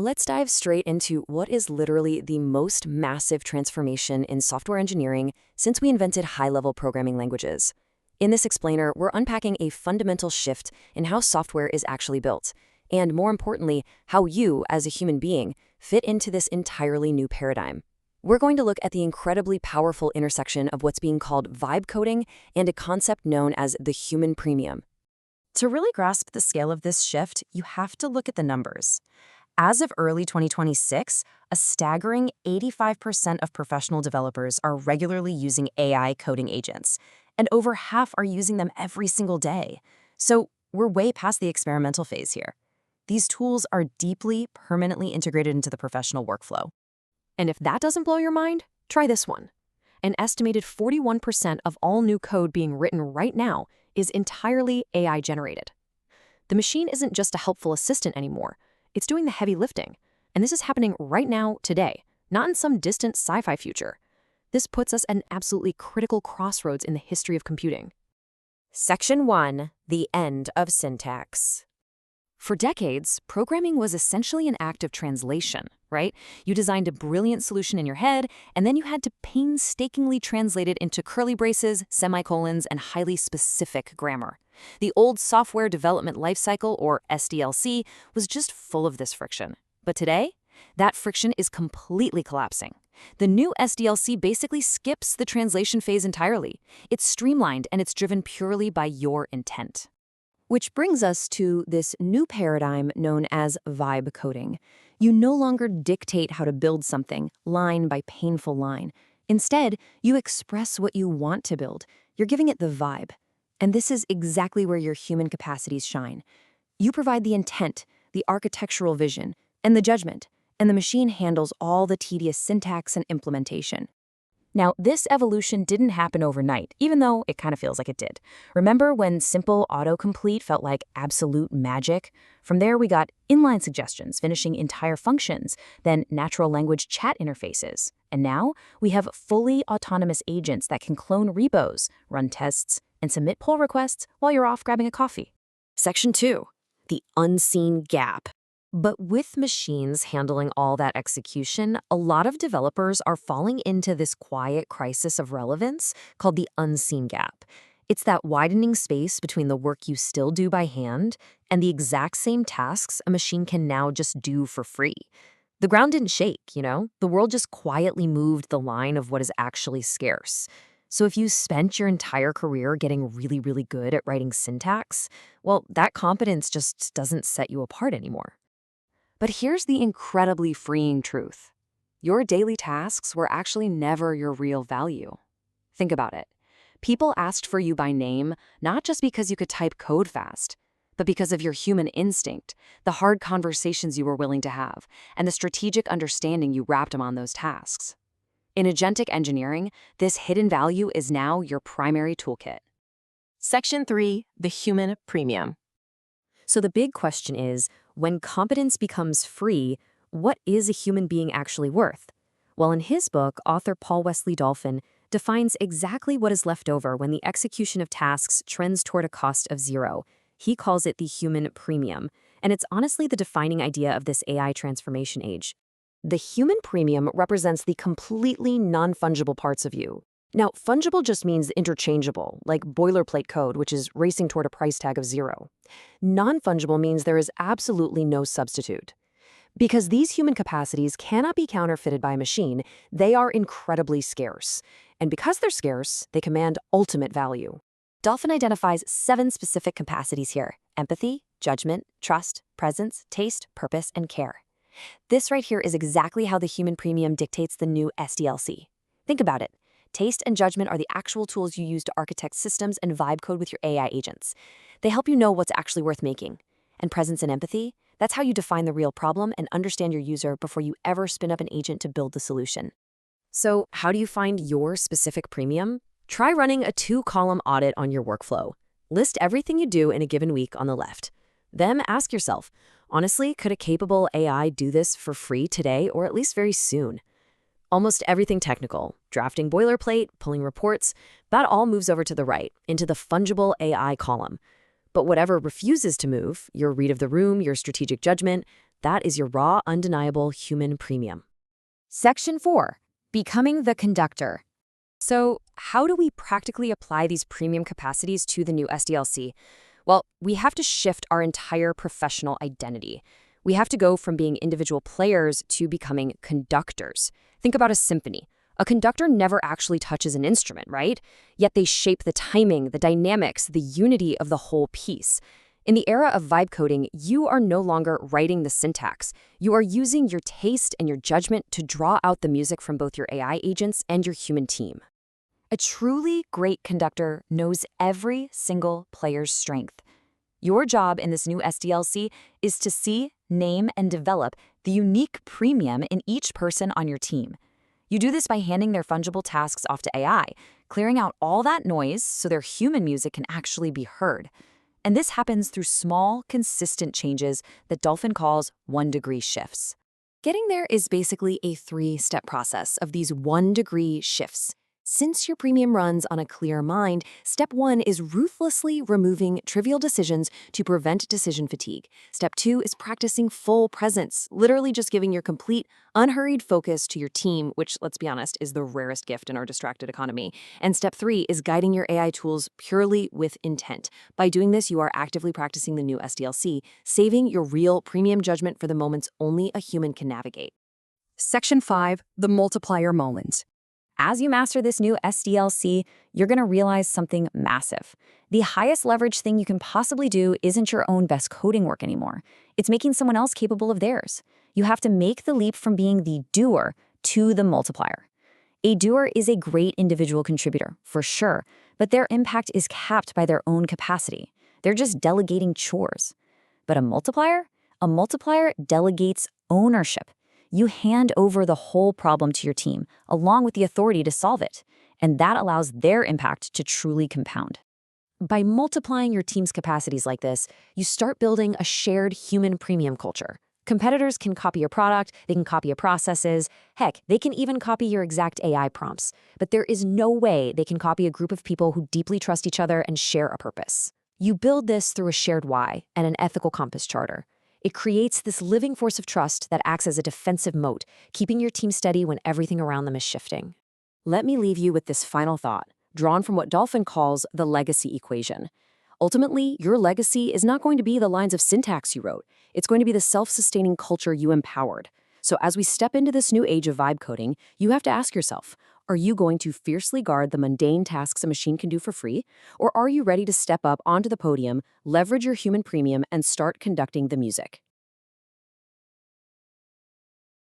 let's dive straight into what is literally the most massive transformation in software engineering since we invented high-level programming languages. In this explainer, we're unpacking a fundamental shift in how software is actually built, and more importantly, how you, as a human being, fit into this entirely new paradigm. We're going to look at the incredibly powerful intersection of what's being called vibe coding and a concept known as the human premium. To really grasp the scale of this shift, you have to look at the numbers. As of early 2026, a staggering 85% of professional developers are regularly using AI coding agents, and over half are using them every single day. So we're way past the experimental phase here. These tools are deeply, permanently integrated into the professional workflow. And if that doesn't blow your mind, try this one. An estimated 41% of all new code being written right now is entirely AI-generated. The machine isn't just a helpful assistant anymore. It's doing the heavy lifting. And this is happening right now, today, not in some distant sci-fi future. This puts us at an absolutely critical crossroads in the history of computing. Section 1. The end of syntax. For decades, programming was essentially an act of translation, right? You designed a brilliant solution in your head, and then you had to painstakingly translate it into curly braces, semicolons, and highly specific grammar. The old software development lifecycle, or SDLC, was just full of this friction. But today, that friction is completely collapsing. The new SDLC basically skips the translation phase entirely. It's streamlined, and it's driven purely by your intent. Which brings us to this new paradigm known as vibe coding. You no longer dictate how to build something, line by painful line. Instead, you express what you want to build. You're giving it the vibe. And this is exactly where your human capacities shine. You provide the intent, the architectural vision, and the judgment, and the machine handles all the tedious syntax and implementation. Now, this evolution didn't happen overnight, even though it kind of feels like it did. Remember when simple autocomplete felt like absolute magic? From there, we got inline suggestions, finishing entire functions, then natural language chat interfaces. And now, we have fully autonomous agents that can clone repos, run tests, and submit pull requests while you're off grabbing a coffee. Section 2. The unseen gap. But with machines handling all that execution, a lot of developers are falling into this quiet crisis of relevance called the unseen gap. It's that widening space between the work you still do by hand and the exact same tasks a machine can now just do for free. The ground didn't shake, you know? The world just quietly moved the line of what is actually scarce. So if you spent your entire career getting really, really good at writing syntax, well, that competence just doesn't set you apart anymore. But here's the incredibly freeing truth. Your daily tasks were actually never your real value. Think about it. People asked for you by name, not just because you could type code fast, but because of your human instinct, the hard conversations you were willing to have, and the strategic understanding you wrapped on those tasks. In Agentic Engineering, this hidden value is now your primary toolkit. Section 3. The human premium. So the big question is, when competence becomes free, what is a human being actually worth? Well, in his book, author Paul Wesley Dolphin defines exactly what is left over when the execution of tasks trends toward a cost of zero. He calls it the human premium, and it's honestly the defining idea of this AI transformation age. The human premium represents the completely non-fungible parts of you. Now, fungible just means interchangeable, like boilerplate code, which is racing toward a price tag of zero. Non-fungible means there is absolutely no substitute. Because these human capacities cannot be counterfeited by a machine, they are incredibly scarce. And because they're scarce, they command ultimate value. Dolphin identifies 7 specific capacities here: empathy, judgment, trust, presence, taste, purpose, and care. This right here is exactly how the human premium dictates the new SDLC. Think about it. Taste and judgment are the actual tools you use to architect systems and vibe code with your AI agents. They help you know what's actually worth making. And presence and empathy, that's how you define the real problem and understand your user before you ever spin up an agent to build the solution. So how do you find your specific premium? Try running a 2-column audit on your workflow. List everything you do in a given week on the left. Then ask yourself, honestly, could a capable AI do this for free today or at least very soon? Almost everything technical, drafting boilerplate, pulling reports, that all moves over to the right, into the fungible AI column. But whatever refuses to move, your read of the room, your strategic judgment, That is your raw, undeniable human premium. Section 4. Becoming the conductor. So, how do we practically apply these premium capacities to the new SDLC? Well, we have to shift our entire professional identity. We have to go from being individual players to becoming conductors. Think about a symphony. A conductor never actually touches an instrument, right? Yet they shape the timing, the dynamics, the unity of the whole piece. In the era of vibe coding, you are no longer writing the syntax. You are using your taste and your judgment to draw out the music from both your AI agents and your human team. A truly great conductor knows every single player's strength. Your job in this new SDLC is to see, name, and develop the unique premium in each person on your team. You do this by handing their fungible tasks off to AI, clearing out all that noise so their human music can actually be heard. And this happens through small, consistent changes that Dolphin calls 1-degree shifts. Getting there is basically a 3-step process of these 1-degree shifts. Since your premium runs on a clear mind, step 1 is ruthlessly removing trivial decisions to prevent decision fatigue. Step 2 is practicing full presence, literally just giving your complete, unhurried focus to your team, which, let's be honest, is the rarest gift in our distracted economy. And step 3 is guiding your AI tools purely with intent. By doing this, you are actively practicing the new SDLC, saving your real premium judgment for the moments only a human can navigate. Section 5. The multiplier moment. As you master this new SDLC, you're going to realize something massive. The highest leverage thing you can possibly do isn't your own best coding work anymore. It's making someone else capable of theirs. You have to make the leap from being the doer to the multiplier. A doer is a great individual contributor, for sure, but their impact is capped by their own capacity. They're just delegating chores. But a multiplier delegates ownership. You hand over the whole problem to your team, along with the authority to solve it, and that allows their impact to truly compound. By multiplying your team's capacities like this, you start building a shared human premium culture. Competitors can copy your product, they can copy your processes, heck, they can even copy your exact AI prompts. But there is no way they can copy a group of people who deeply trust each other and share a purpose. You build this through a shared why and an ethical compass charter. It creates this living force of trust that acts as a defensive moat, keeping your team steady when everything around them is shifting. Let me leave you with this final thought, drawn from what Dolphin calls the legacy equation. Ultimately, your legacy is not going to be the lines of syntax you wrote. It's going to be the self-sustaining culture you empowered. So as we step into this new age of vibe coding, you have to ask yourself, are you going to fiercely guard the mundane tasks a machine can do for free? Or are you ready to step up onto the podium, leverage your human premium, and start conducting the music?